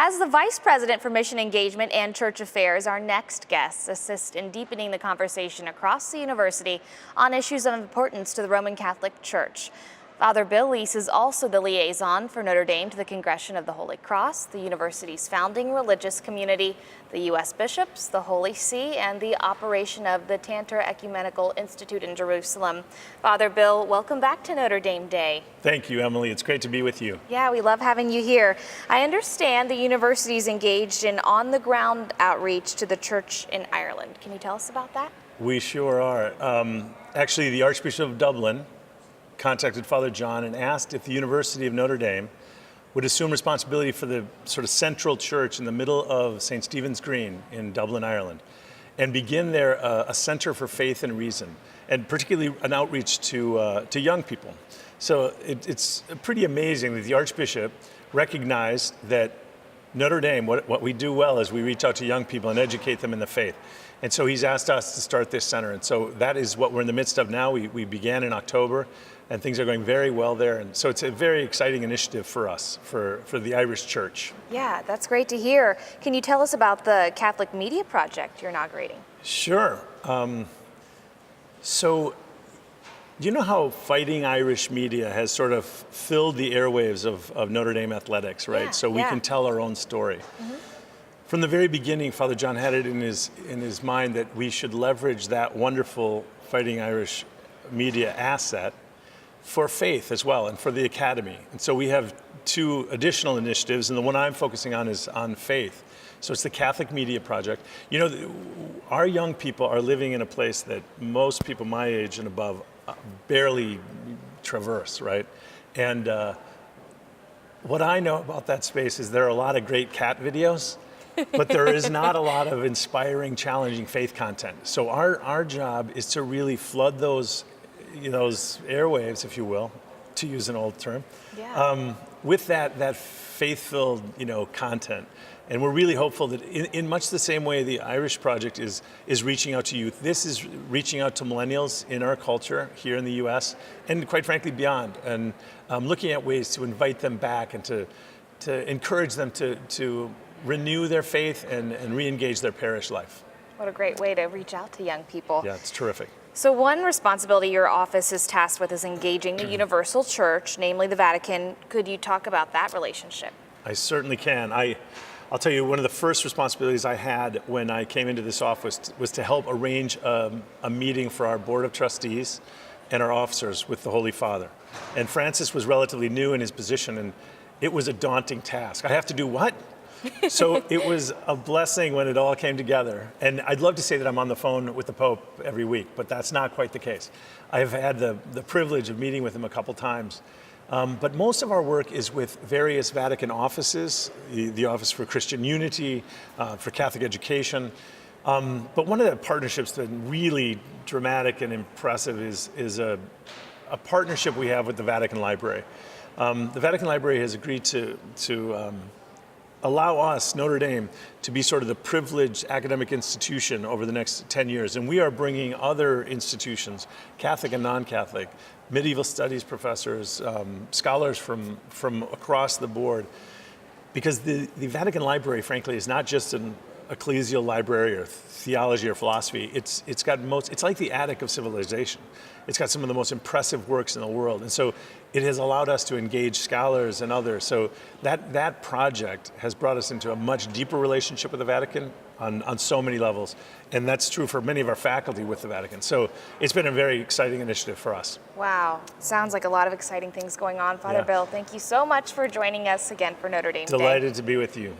As the Vice President for Mission Engagement and Church Affairs, our next guests assist in deepening the conversation across the university on issues of importance to the Roman Catholic Church. Father Bill Leese is also the liaison for Notre Dame to the Congregation of the Holy Cross, the university's founding religious community, the U.S. bishops, the Holy See, and the operation of the Tantor Ecumenical Institute in Jerusalem. Father Bill, welcome back to Notre Dame Day. Thank you, Emily. It's great to be with you. Yeah, we love having you here. I understand the university is engaged in on-the-ground outreach to the church in Ireland. Can you tell us about that? We sure are. Actually, the Archbishop of Dublin contacted Father John and asked if the University of Notre Dame would assume responsibility for the sort of central church in the middle of St. Stephen's Green in Dublin, Ireland, and begin there a center for faith and reason, and particularly an outreach to young people. So it's pretty amazing that the Archbishop recognized that Notre Dame, what we do well is we reach out to young people and educate them in the faith. And so he's asked us to start this center. And so that is what we're in the midst of now. We began in October, and things are going very well there. And so it's a very exciting initiative for us, for the Irish Church. Yeah, that's great to hear. Can you tell us about the Catholic Media Project you're inaugurating? Sure. So you know how Fighting Irish Media has sort of filled the airwaves of Notre Dame athletics, right? Yeah, so we can tell our own story. Mm-hmm. From the very beginning, Father John had it in his mind that we should leverage that wonderful Fighting Irish Media asset for faith as well, and for the academy. And so we have two additional initiatives, and the one I'm focusing on is on faith. So it's the Catholic Media Project. You know, our young people are living in a place that most people my age and above barely traverse, right? And what I know about that space is there are a lot of great cat videos, but there is not a lot of inspiring, challenging faith content. So our job is to really flood those airwaves, if you will, to use an old term, with that faith-filled, content. And we're really hopeful that in much the same way the Irish Project is reaching out to youth, this is reaching out to millennials in our culture here in the U.S. and quite frankly beyond, and looking at ways to invite them back and to encourage them to renew their faith and re-engage their parish life. What a great way to reach out to young people. Yeah, it's terrific. So one responsibility your office is tasked with is engaging the universal church, namely the Vatican. Could you talk about that relationship? I certainly can. I'll tell you, one of the first responsibilities I had when I came into this office was to help arrange a meeting for our Board of Trustees and our officers with the Holy Father. And Francis was relatively new in his position, and it was a daunting task. I have to do what? So it was a blessing when it all came together. And I'd love to say that I'm on the phone with the Pope every week, but that's not quite the case. I've had the privilege of meeting with him a couple times. But most of our work is with various Vatican offices, the Office for Christian Unity, for Catholic Education. But one of the partnerships that's really dramatic and impressive is a partnership we have with the Vatican Library. The Vatican Library has agreed to allow us, Notre Dame, to be sort of the privileged academic institution over the next 10 years. And we are bringing other institutions, Catholic and non-Catholic, medieval studies professors, scholars from across the board. Because the Vatican Library, frankly, is not just an ecclesial library or theology or philosophy. It's like the attic of civilization. It's got some of the most impressive works in the world. And so it has allowed us to engage scholars and others. So that project has brought us into a much deeper relationship with the Vatican on so many levels. And that's true for many of our faculty with the Vatican. So it's been a very exciting initiative for us. Wow. Sounds like a lot of exciting things going on. Father Bill, thank you so much for joining us again for Notre Dame Day. Delighted to be with you.